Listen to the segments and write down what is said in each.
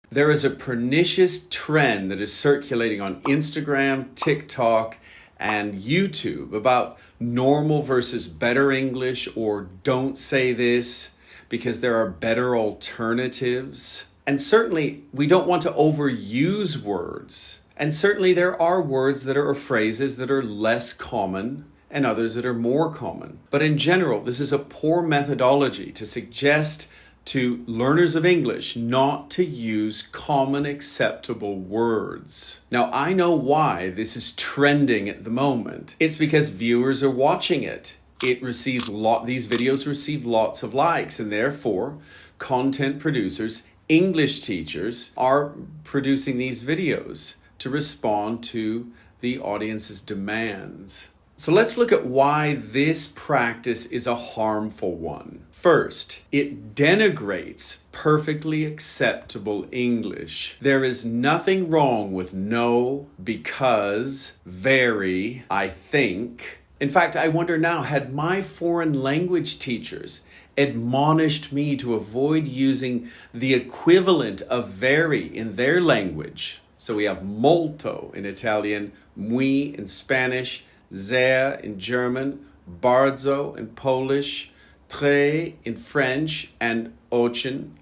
There is a pernicious trend that is circulating on Instagram, TikTok, and YouTube about normal versus better English, or don't say this because there are better alternatives. And certainly we don't want to overuse words. And certainly there are words that are or phrases that are less common and others that are more common. But in general, this is a poor methodology to suggest to learners of English not to use common acceptable words. Now, I know why this is trending at the moment. It's because viewers are watching it. These videos receive lots of likes, and therefore content producers, English teachers, are producing these videos to respond to the audience's demands. So let's look at why this practice is a harmful one. First, it denigrates perfectly acceptable English. There is nothing wrong with no, because, very, I think. In fact, I wonder now, had my foreign language teachers admonished me to avoid using the equivalent of very in their language? So we have molto in Italian, muy in Spanish, sehr in German, bardzo in Polish, très in French, and очень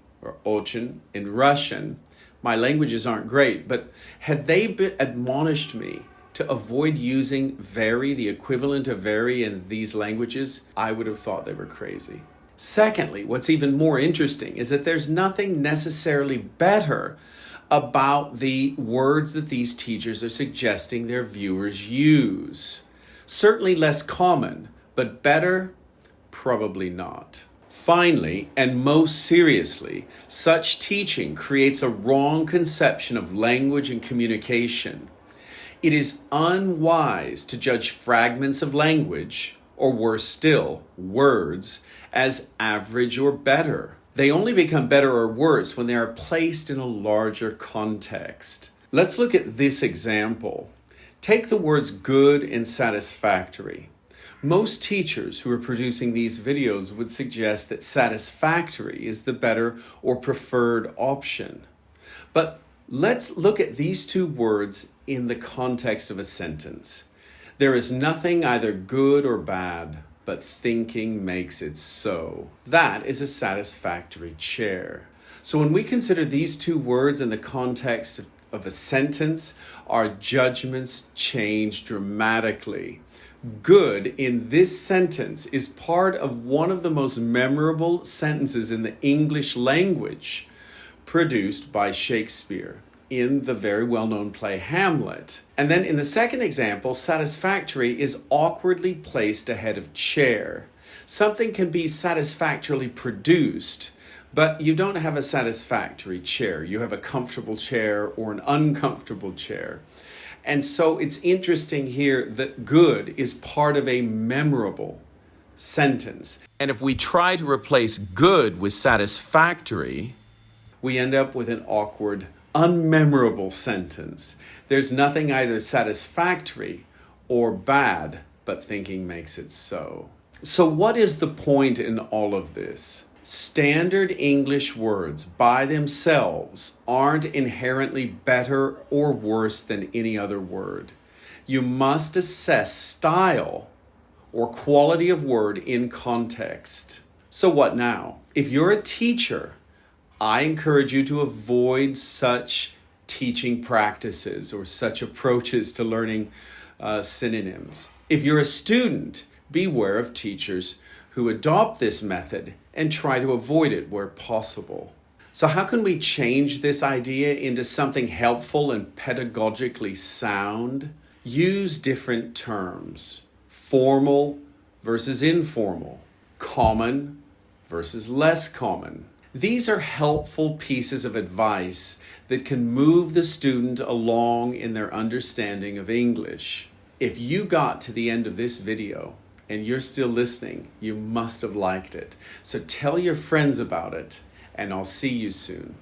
in Russian. My languages aren't great, but had they admonished me to avoid using very, the equivalent of very in these languages, I would have thought they were crazy. Secondly, what's even more interesting is that there's nothing necessarily better about the words that these teachers are suggesting their viewers use. Certainly less common, but better? Probably not. Finally, and most seriously, such teaching creates a wrong conception of language and communication. It is unwise to judge fragments of language, or worse still, words, as average or better. They only become better or worse when they are placed in a larger context. Let's look at this example. Take the words good and satisfactory. Most teachers who are producing these videos would suggest that satisfactory is the better or preferred option. But let's look at these two words in the context of a sentence. There is nothing either good or bad, but thinking makes it so. That is a satisfactory chair. So when we consider these two words in the context of a sentence, our judgments change dramatically. Good in this sentence is part of one of the most memorable sentences in the English language, produced by Shakespeare in the very well-known play Hamlet. And then in the second example, satisfactory is awkwardly placed ahead of chair. Something can be satisfactorily produced, but you don't have a satisfactory chair. You have a comfortable chair or an uncomfortable chair. And so it's interesting here that good is part of a memorable sentence. And if we try to replace good with satisfactory, we end up with an awkward, unmemorable sentence. There's nothing either satisfactory or bad, but thinking makes it so. So what is the point in all of this? Standard English words by themselves aren't inherently better or worse than any other word. You must assess style or quality of word in context. So what now? If you're a teacher, I encourage you to avoid such teaching practices or such approaches to learning synonyms. If you're a student, beware of teachers who adopt this method and try to avoid it where possible. So how can we change this idea into something helpful and pedagogically sound? Use different terms. Formal versus informal. Common versus less common. These are helpful pieces of advice that can move the student along in their understanding of English. If you got to the end of this video and you're still listening, you must have liked it. So tell your friends about it, and I'll see you soon.